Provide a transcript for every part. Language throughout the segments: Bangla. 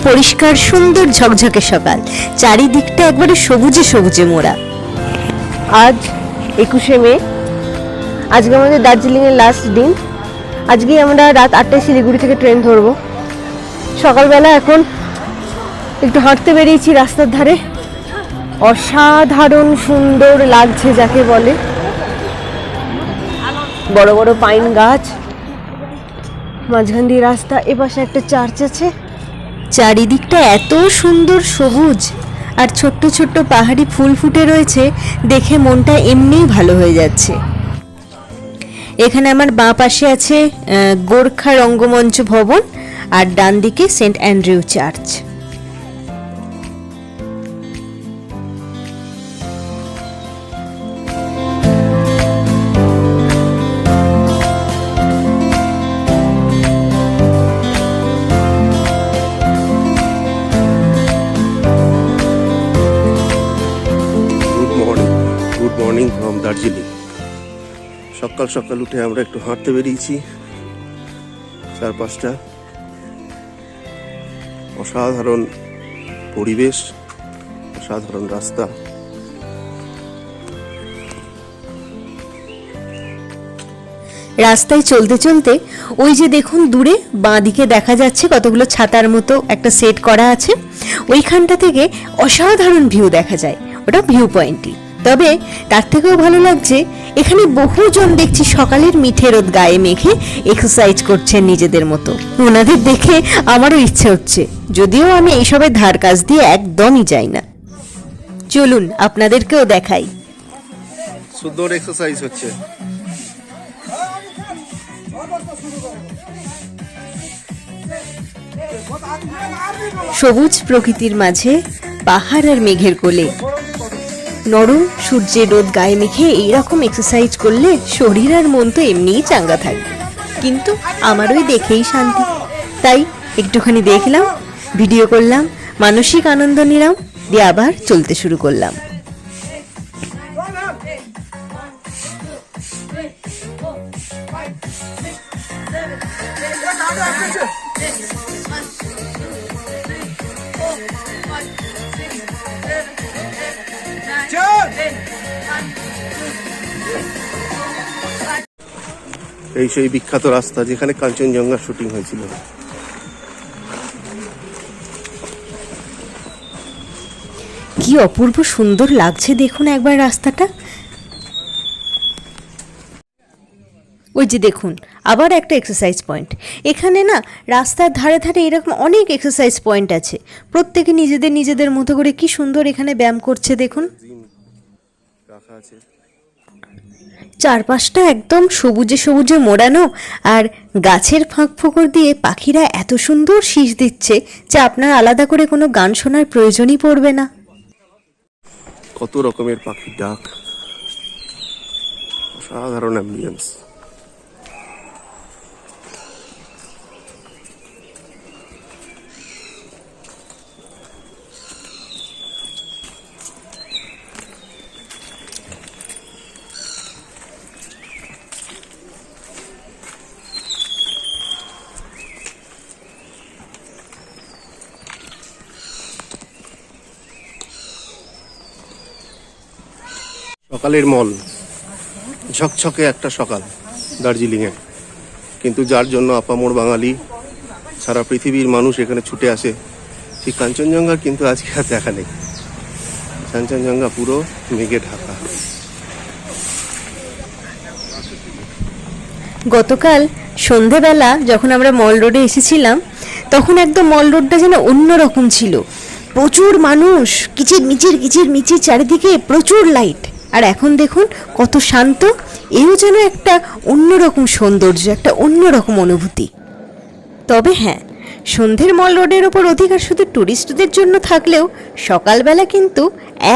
পরিষ্কার সুন্দর ঝকঝকে সকাল, চারিদিকটা একবারে সবুজে সবুজে মোড়া। আজ 21শে মে, আজকে আমাদের দার্জিলিংয়ের লাস্ট দিন। আজকে আমরা রাত 8টায় শিলিগুড়ি থেকে ট্রেন ধরবো। সকালবেলা এখন একটু হাঁটতে বেরিয়েছি রাস্তার ধারে। অসাধারণ সুন্দর লাগছে যাকে বলে, বড় বড় পাইন গাছ, মাঝখান দিয়ে রাস্তা, এপাশে একটা চার্চ আছে। চারিদিকটা এত সুন্দর সবুজ আর ছোট্ট ছোট্ট পাহাড়ি ফুল ফুটে রয়েছে, দেখে মনটা এমনিই ভালো হয়ে যাচ্ছে। এখানে আমার বাঁ পাশে আছে গোর্খা রঙ্গমঞ্চ ভবন আর ডান দিকে Saint Andrew church. Good morning from Darjeeling. সকাল সকাল উঠে আমরা একটু হাঁটতে বেরিয়েছি। চারপাশটা অসাধারণ পরিবেশ, অসাধারণ রাস্তা। রাস্তায় চলতে চলতে ওই যে দেখুন দূরে বাঁ দিকে দেখা যাচ্ছে কতগুলো ছাতার মতো একটা সেট করা আছে, ওইখানটা থেকে অসাধারণ ভিউ দেখা যায়। ওটা ভিউ পয়েন্টই। তবে তার থেকেও ভালো লাগছে, এখানে বহুজন দেখছি সকালের মিঠে রোদ গায়ে মেখে এক্সারসাইজ করছেন নিজেদের মতো। ওনাদের দেখে আমারও ইচ্ছে হচ্ছে, যদিও আমি এইসবের ধার কাজ দিয়ে একদমই যাই না। চলুন আপনাদেরকেও দেখাই। সুন্দর এক্সারসাইজ হচ্ছে। সবুজ প্রকৃতির মাঝে পাহাড় আর মেঘের কোলে নরম সূর্যের রোদ গায়ে মেখে এইরকম এক্সারসাইজ করলে শরীর আর মন তো এমনিই চাঙ্গা থাকবে, কিন্তু আমার ওই দেখেই শান্তি। তাই একটুখানি দেখলাম, ভিডিও করলাম, মানসিক আনন্দ নিলাম, দিয়ে আবার চলতে শুরু করলাম। এই সেই বিখ্যাত রাস্তা যেখানে কাঞ্চনজঙ্ঘা শুটিং হয়েছিল। কি অপূর্ব সুন্দর লাগছে দেখুন একবার রাস্তাটা। ওই যে দেখুন আবার একটা এক্সারসাইজ পয়েন্ট। এখানে না রাস্তার ধারে ধারে এরকম অনেক এক্সারসাইজ পয়েন্ট আছে, প্রত্যেকে নিজেদের নিজেদের মতো করে কি সুন্দর এখানে ব্যায়াম করছে দেখুন। চারপাশটা একদম সবুজে সবুজে মোড়ানো, আর গাছের ফাঁক ফোকর দিয়ে পাখিরা এত সুন্দর শীষ দিচ্ছে যে আপনার আলাদা করে কোনো গান শোনার প্রয়োজনই পড়বে না। কত রকমের পাখির ডাক, অসাধারণ অ্যাম্বিয়েন্স। সকালের মল, ঝকঝকে একটা সকাল দার্জিলিংয়ে, কিন্তু যার জন্য আপামর বাঙালি সারা পৃথিবীর মানুষ এখানে ছুটে আসে। সেই কাঞ্চনজঙ্ঘার কিন্তু আজকে আর দেখা নেই। কাঞ্চনজঙ্ঘা পুরো মেঘে ঢাকা। গতকাল সন্ধেবেলা যখন আমরা মল রোডে এসেছিলাম, তখন একদম মল রোডটা যেন অন্যরকম ছিল। প্রচুর মানুষ, কিচির মিচির কিচির মিচির, চারিদিকে প্রচুর লাইট। আর এখন দেখুন কত শান্ত। এও যেন একটা অন্যরকম সৌন্দর্য, একটা অন্যরকম অনুভূতি। তবে হ্যাঁ, সন্ধ্যের মল রোডের ওপর অধিকার শুধু টুরিস্টদের জন্য থাকলেও সকালবেলা কিন্তু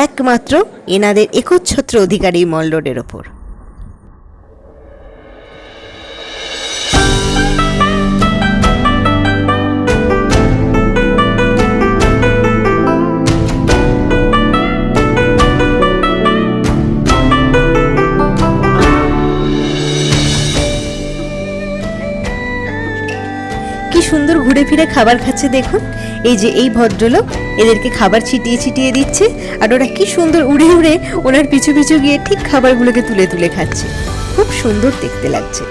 একমাত্র এনাদের একচ্ছত্র অধিকার এই মল রোডের ওপর। সুন্দর ঘুরে ফিরে খাবার খাচ্ছে দেখুন। এই যে এই ভদ্রলোক এদেরকে খাবার ছিটিয়ে ছিটিয়ে দিচ্ছে, আর ওরা কি সুন্দর উড়ে উড়ে ওনার পিছু পিছু গিয়ে ঠিক খাবারগুলোকে তুলে তুলে খাচ্ছে। খুব সুন্দর দেখতে লাগছে।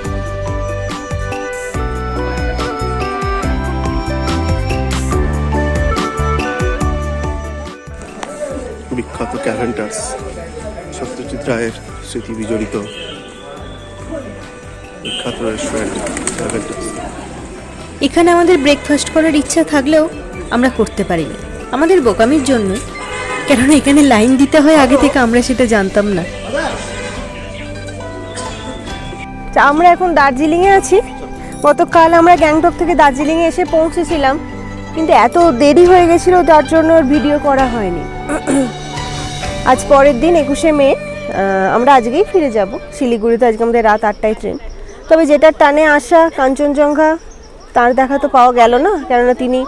বিখ্যাত ক্যাভেন্টার্স, সত্যজিৎ রায়ের স্মৃতি বিজড়িত বিখ্যাত রেস্টুরেন্ট ক্যাভেন্টার্স। এখানে আমাদের ব্রেকফাস্ট করার ইচ্ছা থাকলেও আমরা করতে পারিনি, আমাদের বোকামির জন্য, কেননা এখানে লাইন দিতে হয় আগে থেকে, আমরা সেটা জানতাম না। আমরা এখন দার্জিলিংয়ে আছি। গতকাল আমরা গ্যাংটক থেকে দার্জিলিংয়ে এসে পৌঁছেছিলাম, কিন্তু এত দেরি হয়ে গেছিল যার জন্য ভিডিও করা হয়নি। আজ পরের দিন 21শে মে, আমরা আজকেই ফিরে যাব শিলিগুড়িতে। আজকে আমাদের রাত 8টায় ট্রেন। তবে যেটার টানে আসা কাঞ্চনজঙ্ঘা, তার দেখা তো পাওয়া গেল না, কেননা তিনি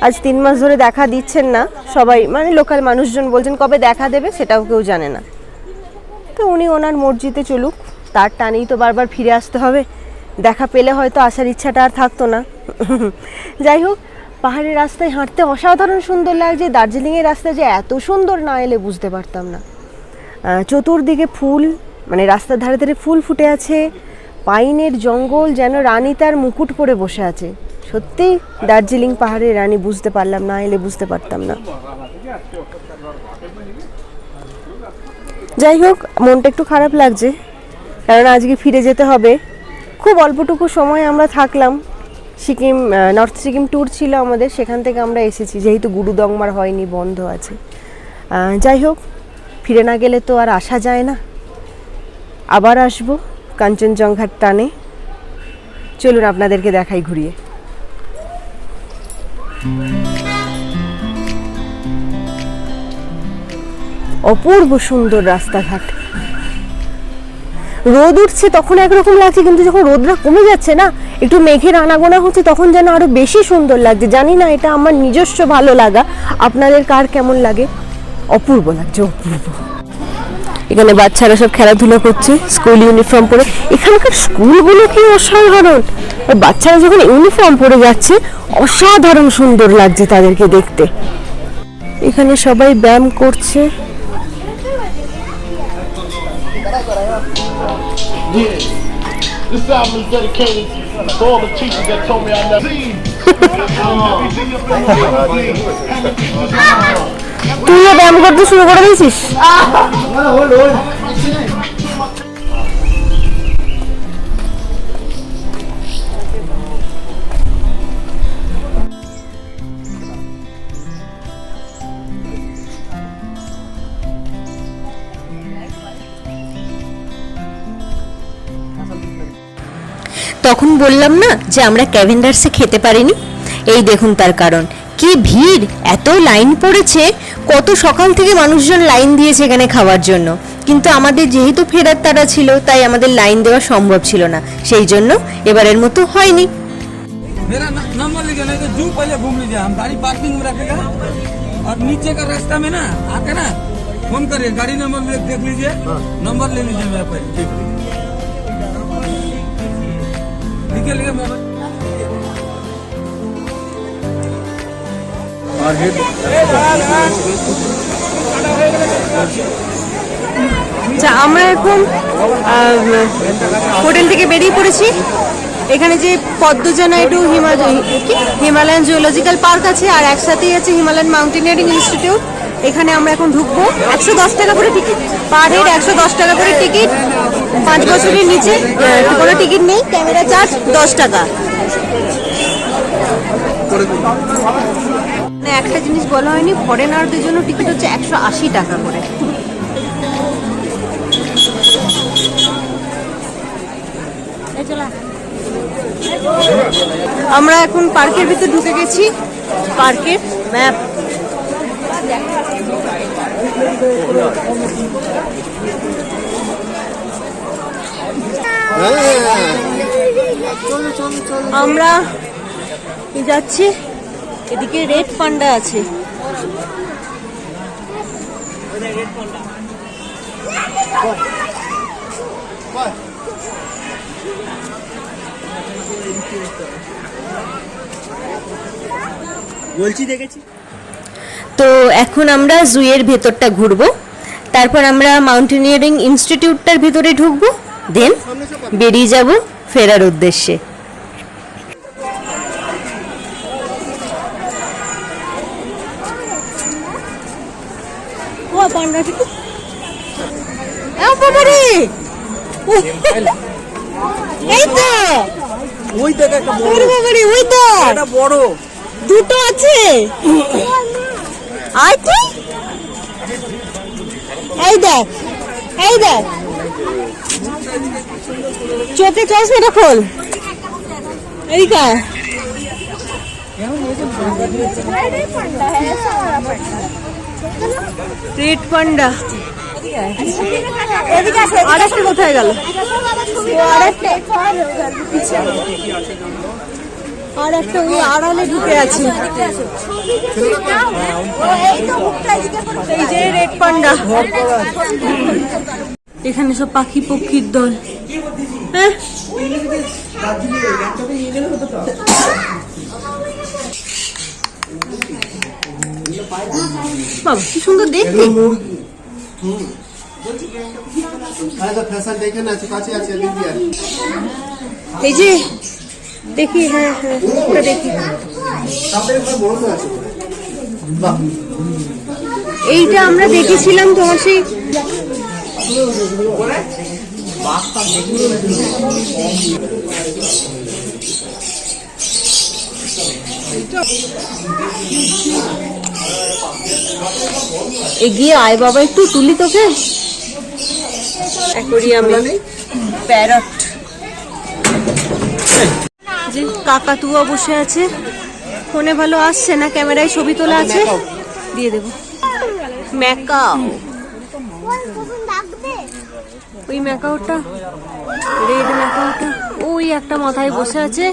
আজ 3 মাস ধরে দেখা দিচ্ছেন না। সবাই মানে লোকাল মানুষজন বলছেন কবে দেখা দেবে সেটাও কেউ জানে না। তো উনি ওনার মর্জিতে চলুক, তার টানেই তো বারবার ফিরে আসতে হবে। দেখা পেলে হয়তো আসার ইচ্ছাটা আর থাকতো না। যাই হোক, পাহাড়ের রাস্তায় হাঁটতে অসাধারণ সুন্দর লাগছে। দার্জিলিংয়ের রাস্তা যে এত সুন্দর না এলে বুঝতে পারতাম না। চতুর্দিকে ফুল, মানে রাস্তার ধারে ধারে ফুল ফুটে আছে, পাইনের জঙ্গল, যেন রানী তার মুকুট পরে বসে আছে। সত্যি দার্জিলিং পাহাড়ের রানী, বুঝতে পারলাম না এলে বুঝতে পারতাম না। যাই হোক, মনটা একটু খারাপ লাগছে, কারণ আজকে ফিরে যেতে হবে। খুব অল্পটুকু সময় আমরা থাকলাম। সিকিম, নর্থ সিকিম ট্যুর ছিল আমাদের, সেখান থেকে আমরা এসেছি, যেহেতু গুরুদংমার হয়নি, বন্ধ আছে। যাই হোক, ফিরে না গেলে তো আর আসা যায় না। আবার আসবো কাঞ্চনজঙ্ঘার টানে। চলুন আপনাদেরকে দেখাই ঘুরিয়ে। অপূর্ব সুন্দর রাস্তাঘাট। রোদ উঠছে তখন একরকম লাগছে, কিন্তু যখন রোদটা কমে যাচ্ছে না, একটু মেঘের আনাগোনা হচ্ছে, তখন যেন আরো বেশি সুন্দর লাগছে। জানি না এটা আমার নিজস্ব ভালো লাগা, আপনাদের কার কেমন লাগে। অপূর্ব লাগছে, অপূর্ব। এখানে বাচ্চারা সব খেলাধুলা করছে স্কুল ইউনিফর্ম পরে। এখানকার স্কুলগুলো কি অসাধারণ! আর বাচ্চারা যখন ইউনিফর্ম পরে যাচ্ছে, অসাধারণ সুন্দর লাগছে তাদেরকে দেখতে। এখানে সবাই ব্যায়াম করছে। This album is dedicated to all the teachers that told me I never seen. তুইও ব্যায়াম করতে শুরু করে দিয়েছিস? তখন বললাম না যে আমরা ক্যাভেন্ডার্সে খেতে পারিনি, এই দেখুন তার কারণ। কি ভিড়, এত লাইন পড়েছে, কত সকাল থেকে মানুষজন লাইন দিয়েছে এখানে খাওয়ার জন্য। কিন্তু আমাদের যেহেতু ফেরার তাড়া ছিল, তাই আমাদের লাইন দেওয়া সম্ভব ছিল না, সেই জন্য এবারের মতো হয়নি। मेरा नंबर लीजिए, नहीं तो जू पहले घूम लीजिए, हम गाड़ी पार्किंग में रखेगा और नीचे का रास्ता में ना आके ना फोन करिए, गाड़ी नंबर देख लीजिए, नंबर ले लीजिए मेरे पे। लिखे लिखे मोबाइल। আমরা এখন হোটেল থেকে বেরিয়ে পড়েছি। এখানে যে Padmaja Naidu Himalayan zoological park আছে, আর একসাথেই আছে হিমালয়ান মাউন্টেনিয়ারিং ইনস্টিটিউট। এখানে আমরা এখন ঢুকবো। 110 টাকা করে টিকিট, পার হেড 110 টাকা করে টিকিট। 5 বছরের নিচে কোনো টিকিট নেই, ক্যামেরা চার্জ 10 টাকা। একটা জিনিস বলা হয়নি, ফরেনারদের জন্য টিকিট হচ্ছে 180 টাকা করে। আমরা এখন পার্কের ভিতরে ঢুকে গেছি। পার্কের ম্যাপ, আমরা যাচ্ছি। এদিকে রেড পান্ডা আছে। বলছি দেখেছি। তো এখন আমরা জুয়ের ভেতরটা ঘুরবো, তারপর আমরা মাউন্টেনিয়ারিং ইনস্টিটিউটটার ভিতরে ঢুকবো, দেন বেরিয়ে যাব ফেরার উদ্দেশ্যে। ও পান্ডাটি বাবারে, এই তো ওই দেখ একটা বড়, ওরে বাবারে, ওই তো একটা বড় দুটো আছে। আয় তুই, এই দেখ, এই দেখ, চোখে চশমাটা খোল, এদিকে আয়। রেড পান্ডা, আর একটা কোথায় গেল? আর একটা ওই আড়ালে ঢুকে আছে। এই যে রেড পান্ডা, এখানে সব পাখি পক্ষীর দল। হ্যাঁ, বাবা কি সুন্দর দেখতে। এই যে দেখি, হ্যাঁ হ্যাঁ ওটা দেখি, এইটা আমরা দেখেছিলাম তোমার সেই এগিয়ে আয় বাবা, একটু তুলি তোকে। অ্যাকোরিয়ামে প্যারট, যে কাকাতুয়া বসে আছে, ফোনে ভালো আসছে না, ক্যামেরায় ছবি তোলা আছে, দিয়ে দেবো। ম্যাকাও, ওই ম্যাকাওটা, রেড ম্যাকাওটা ওই একটা মাথায় বসে আছে।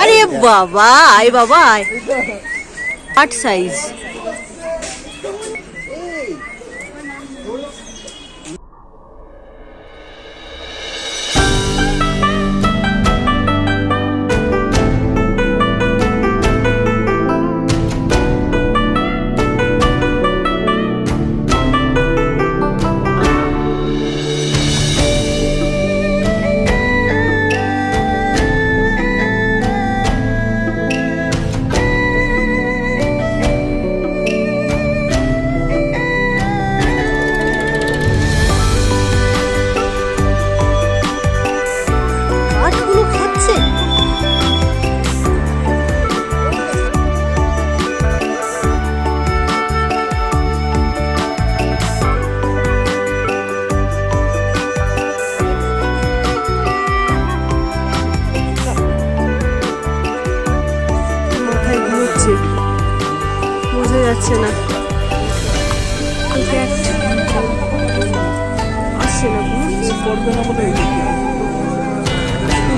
আরে বাবা, আয় বাবা আয়, 8 সাইজ। বোঝা যাচ্ছে না, আসছে না,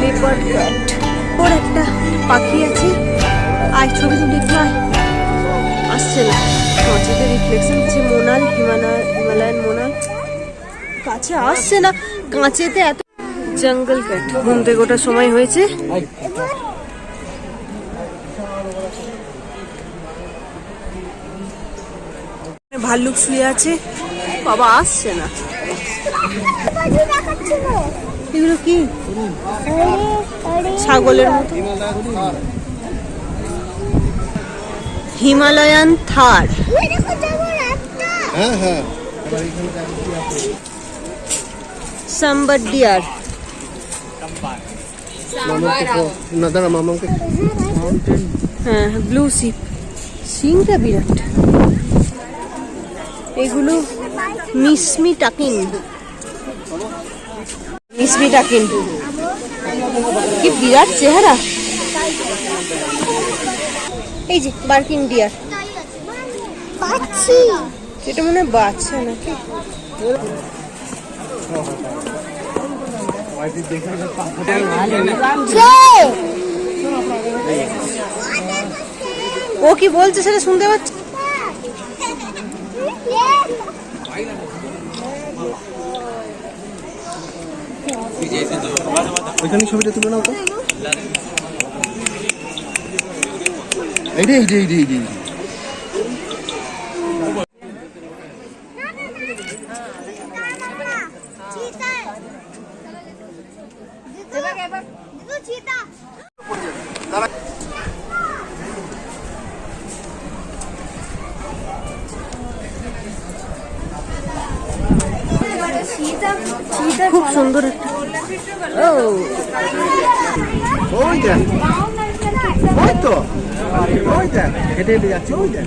লেপার্ড ক্যাট। ওর একটা পাখি আছে, আয় ছবি তুলি একটু আয়। আসছে না, কাঁচেতে রিফ্লেকশন হচ্ছে, মোনাল, হিমালয়ান মোনাল, কাছে আসছে না, কাঁচেতে এত। জঙ্গল ক্যাট, ঘুম থেকে ওঠার সময় হয়েছে। ভাল্লুক শুয়ে আছে, বাবা আসছে না। এগুলো কি? ছাগলের মতো। হিমালয়ান থার, সাম্বার ডিয়ার, হ্যাঁ ব্লু শিপ, সিংটা বিরাট। এগুলো মিসমি টাকিন, মিসমি টাকিন, কি বিরাট চেহারা। এই যে বার্কিং ডিয়ার, এটা মনে হয় বাচ্চা নাকি। ও কি বলছে সেটা শুনতে পাচ্ছি। ওইখানে ছবিটা তুলে নাও তো। এই খুব সুন্দর একটা ও ওই দেখ ওই তো ওই দেখ হেঁটে হেঁটে যাচ্ছে ওই দেখ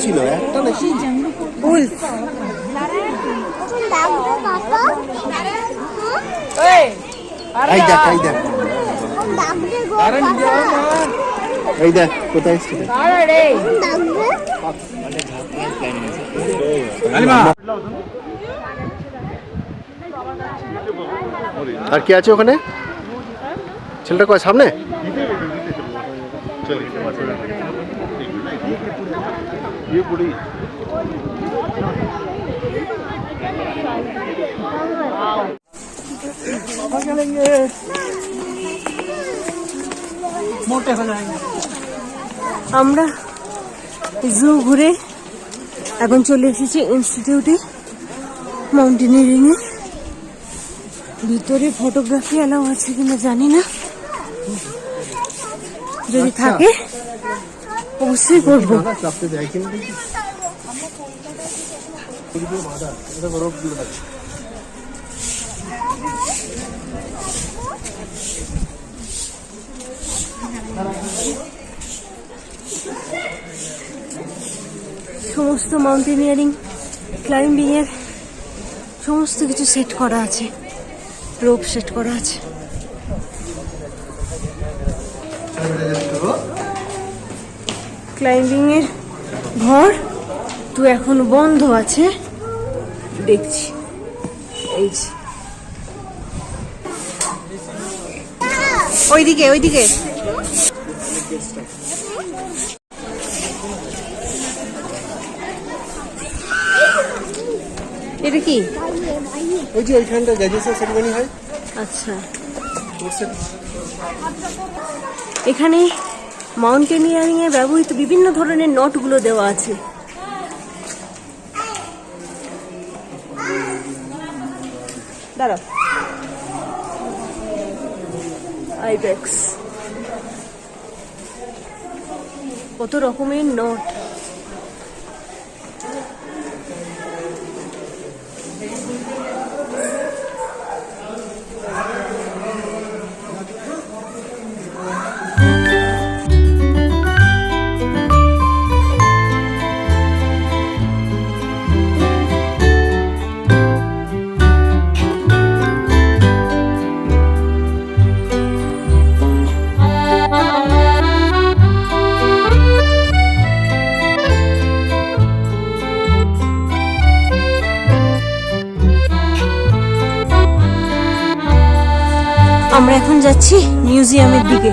ছিল একটা নাকি উলফ এই দেখ এই দেখ কোথায় ছিল আর কি আছে ওখানে ছেলেটা কয় সামনে मोटे हो जाएंगे আমরা জু ঘুরে এখন চলে এসেছি ইনস্টিটিউটে মাউন্টেনিয়ারিং এ। ভিতরে ফটোগ্রাফি অ্যালাউ আছে কিনা জানি না, যদি থাকে অবশ্যই করবো। চাপতে দেয় কিনা দেখি এটা বরফ গুলো আছে সমস্ত মাউন্টেনিয়ারিং ক্লাইম্বিং এর সমস্ত কিছু সেট করা আছে, রোপ সেট করা আছে। ক্লাইম্বিং এর ঘর তো এখন বন্ধ আছে, দেখছি এই যে ওইদিকে ওইদিকে এটা কি? ওই যে ওইখানটা গ্র্যাজুয়েশন সেরেমনি হয়। আচ্ছা, এখানে মাউন্টেনিয়ারিং এ ব্যবহৃত বিভিন্ন ধরনের নটগুলো দেওয়া আছে। দাঁড়াও, আইবেক্স, কত রকমের নট। আমরা এখন যাচ্ছি মিউজিয়ামের দিকে।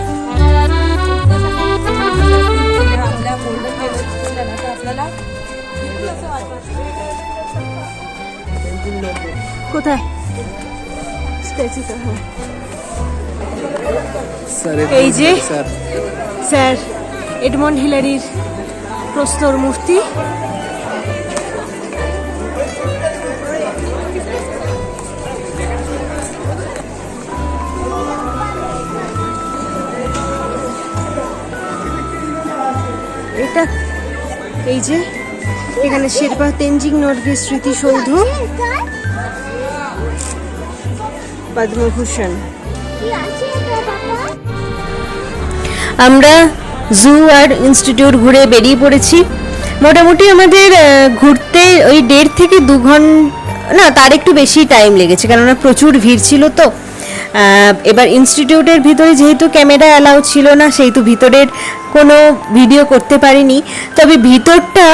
কোথায়? স্ট্যাচুটা, হ্যাঁ এই যে স্যার এডমন্ড হিলারির প্রস্তর মূর্তি। এটা এই যে এখানে শেরপা তেনজিং নরগের স্মৃতিসৌধ, পদ্মভূষণ। আমরা জু আর ইনস্টিটিউট ঘুরে বেরিয়ে পড়েছি। মোটামুটি আমাদের ঘুরতে ওই 1.5 থেকে 2 ঘন্টা, না তার একটু বেশি টাইম লেগেছে, কেননা প্রচুর ভিড় ছিল। তো এবার ইনস্টিটিউটের ভিতরে যেহেতু ক্যামেরা অ্যালাউ ছিল না, সেহেতু ভিতরের কোনো ভিডিও করতে পারিনি। তবে ভিতরটা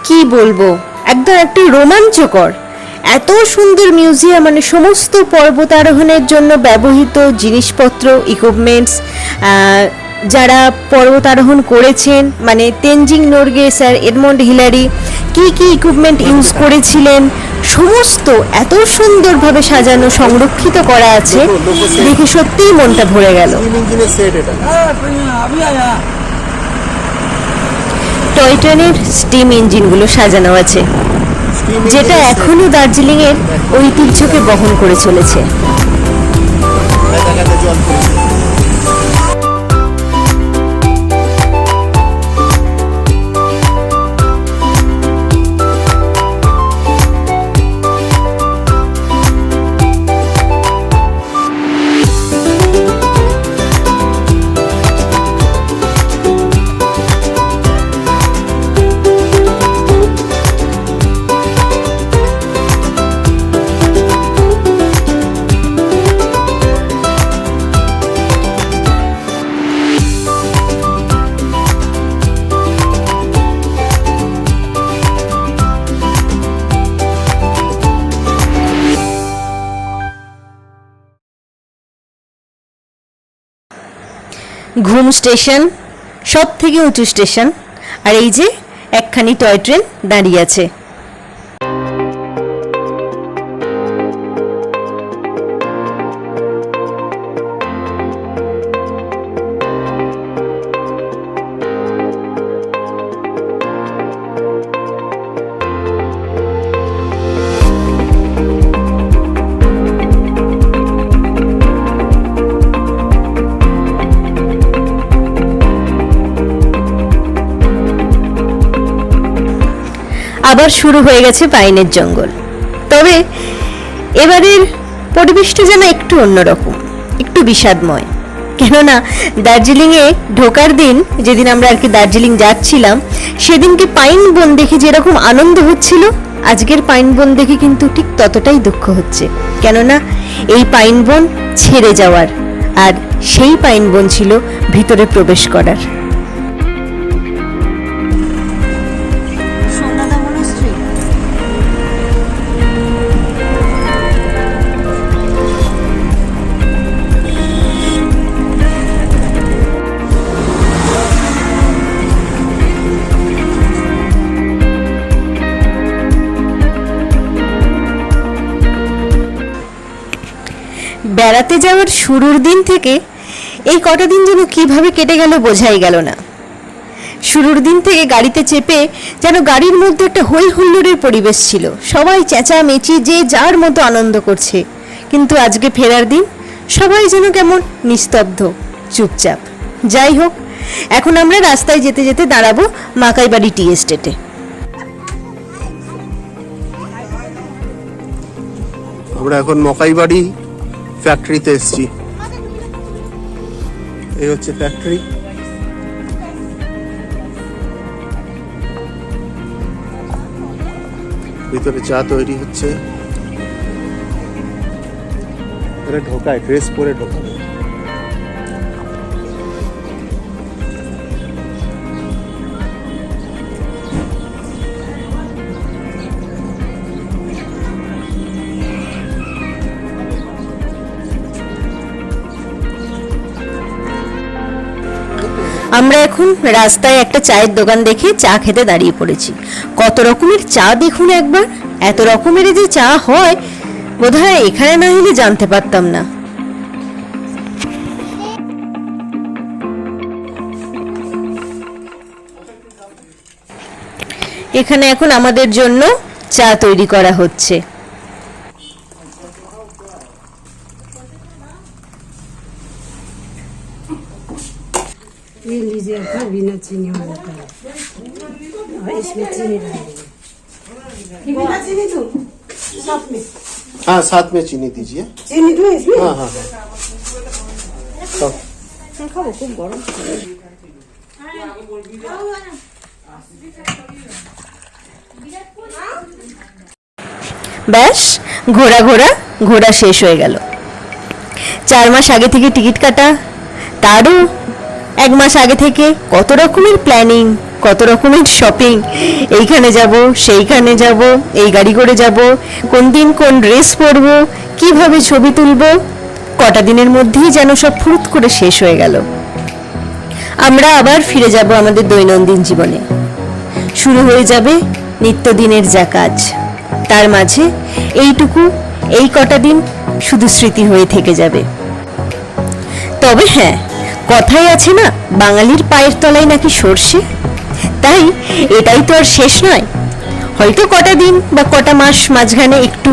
কি বলবো, একদম একটি রোমাঞ্চকর, এত সুন্দর মিউজিয়াম, মানে সমস্ত পর্বতারোহণের জন্য ব্যবহৃত জিনিসপত্র, ইকুইপমেন্টস, যারা পর্বতারোহণ করেছেন, মানে Tenzing Norgay, sir Edmund Hillary কি কি ইকুইপমেন্ট ইউজ করেছিলেন, সমস্ত এত সুন্দরভাবে সাজানো, সংরক্ষিত করা আছে, দেখে সত্যিই মনটা ভরে গেল। अभी आया টয় ট্রেনের স্টিম ইঞ্জিনগুলো সাজানো আছে, যেটা এখনো দার্জিলিং এর ঐতিহ্যকে বহন করে চলেছে। জল পড়েছে। ঘুম স্টেশন, সব থেকে উঁচু স্টেশন, আর এই যে একখানি টয় ট্রেন দাঁড়িয়ে আছে। আবার শুরু হয়ে গেছে পাইনের জঙ্গল। তবে এবারের পরিবেশটা যেন একটু অন্যরকম, একটু বিষাদময়। কেননা দার্জিলিংয়ে ঢোকার দিন, যেদিন আমরা আর কি দার্জিলিং যাচ্ছিলাম, সেদিনকে পাইন বন দেখে যেরকম আনন্দ হচ্ছিল, আজকের পাইন বন দেখে কিন্তু ঠিক ততটাই দুঃখ হচ্ছে। কেননা এই পাইন বন ছেড়ে যাওয়ার, আর সেই পাইন বন ছিল ভিতরে প্রবেশ করার। বেড়াতে যাওয়ার শুরুর দিন থেকে এই কটা দিন যেন কিভাবে কেটে গেল বোঝাই গেল না। শুরুর দিন থেকে গাড়িতে চেপে যেন গাড়ির মধ্যে একটা হই হুল্লোড়ের পরিবেশ ছিল, সবাই চেঁচামেচি, যে যার মতো আনন্দ করছে। কিন্তু আজকে ফেরার দিন সবাই যেন কেমন নিস্তব্ধ, চুপচাপ। যাই হোক, এখন আমরা রাস্তায় যেতে যেতে দাঁড়াবো মাকাইবাড়ি টি এস্টেটে। আমরা এখন মকাইবাড়ি ফ্যাক্টরিতে এসেছি। এই হচ্ছে ফ্যাক্টরি। ভিতরে চা তৈরি হচ্ছে। এটা ঢোকায়, ড্রেস পরে ঢোকাবে। আমরা এখন রাস্তায় একটা চায়ের দোকান দেখে চা খেতে দাঁড়িয়ে পড়েছি। কত রকমের চা দেখুন একবার, এত রকমের যে চা হয় বোধহয় এখানে না হলে জানতে পারতাম না। এখানে এখন আমাদের জন্য চা তৈরি করা হচ্ছে। ये लीजिए आपका बिना चीनी वाला था, और इसमें चीनी डालेंगे। बिना चीनी दूं साथ में? हाँ, साथ में चीनी दीजिए। चीनी दूं इसमें? हाँ हाँ हाँ। खाओ, खूब गरम। ব্যাস, ঘোরা শেষ হয়ে গেল। 4 মাস আগে থেকে টিকিট কাটা, তারও 1 মাস আগে থেকে কত রকমের প্ল্যানিং, কত রকমের শপিং। এইখানে যাব, সেইখানে যাব, এই গাড়ি করে যাব, কোন দিন কোন ড্রেস পরবো, কিভাবে ছবি তুলবো, কটা দিনের মধ্যেই যেন সব ফুরুত করে শেষ হয়ে গেল। আমরা আবার ফিরে যাব আমাদের দৈনন্দিন জীবনে। শুরু হয়ে যাবে নিত্যদিনের যা কাজ। তার মাঝে এই কটা দিন শুধু স্মৃতি হয়ে থেকে যাবে। তবে হ্যাঁ, কথাই আছে না, বাঙালির পায়ের তলায় নাকি সর্ষে। তাই এটাই তো আর শেষ নয়, হয়তো কটা দিন বা কটা মাস মাঝখানে একটু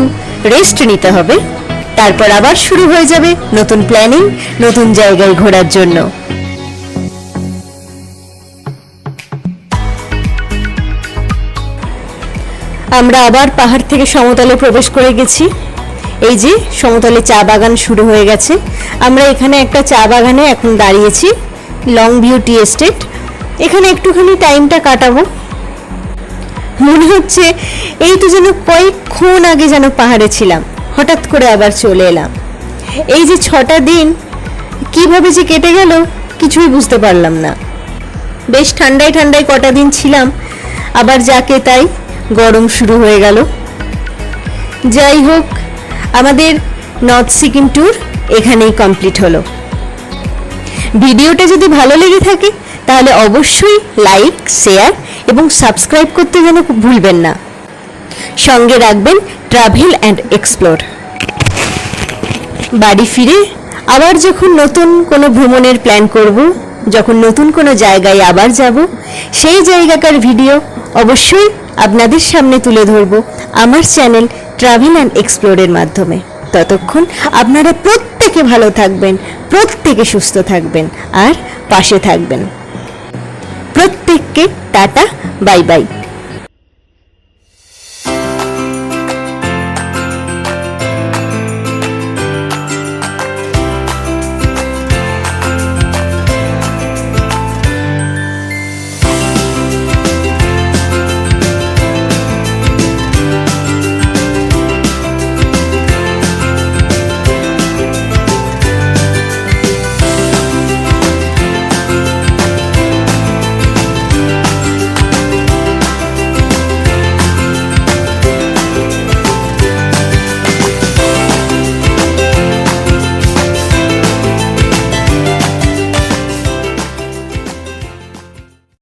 রেস্ট নিতে হবে, তারপর আবার শুরু হয়ে যাবে নতুন প্ল্যানিং, নতুন জায়গায় ঘোরার জন্য। আমরা আবার পাহাড় থেকে সমতলে প্রবেশ করে গেছি। এই যে সমতলে চা বাগান শুরু হয়ে গেছে। আমরা এখানে একটা চা বাগানে এখন দাঁড়িয়েছি, লং ভিউ টি এস্টেট। এখানে একটুখানি টাইমটা কাটাবো। মনে হচ্ছে এই তো যেন কয়েকক্ষণ আগে যেন পাহাড়ে ছিলাম, হঠাৎ করে আবার চলে এলাম। এই যে 6টা দিন কিভাবে যে কেটে গেল কিছুই বুঝতে পারলাম না। বেশ ঠান্ডায় ঠান্ডায় কটা দিন ছিলাম, আবার যাকে তাই গরম শুরু হয়ে গেল। যাই হোক, আমাদের নর্থ সিকিম ট্যুর এখানেই কমপ্লিট হলো। ভিডিওটা যদি ভালো লেগে থাকে তাহলে অবশ্যই লাইক, শেয়ার এবং সাবস্ক্রাইব করতে যেন ভুলবেন না। সঙ্গে রাখবেন ট্রাভেল অ্যান্ড এক্সপ্লোর। বাড়ি ফিরে আবার যখন নতুন কোনো ভ্রমণের প্ল্যান করব, যখন নতুন কোনো জায়গায় আবার যাব, সেই জায়গাকার ভিডিও অবশ্যই আপনাদের সামনে তুলে ধরব আমার চ্যানেল ট্রাভেল অ্যান্ড এক্সপ্লোরের মাধ্যমে। ততক্ষণ আপনারা প্রত্যেকে ভালো থাকবেন, প্রত্যেকে সুস্থ থাকবেন আর পাশে থাকবেন। প্রত্যেককে টাটা, বাই বাই।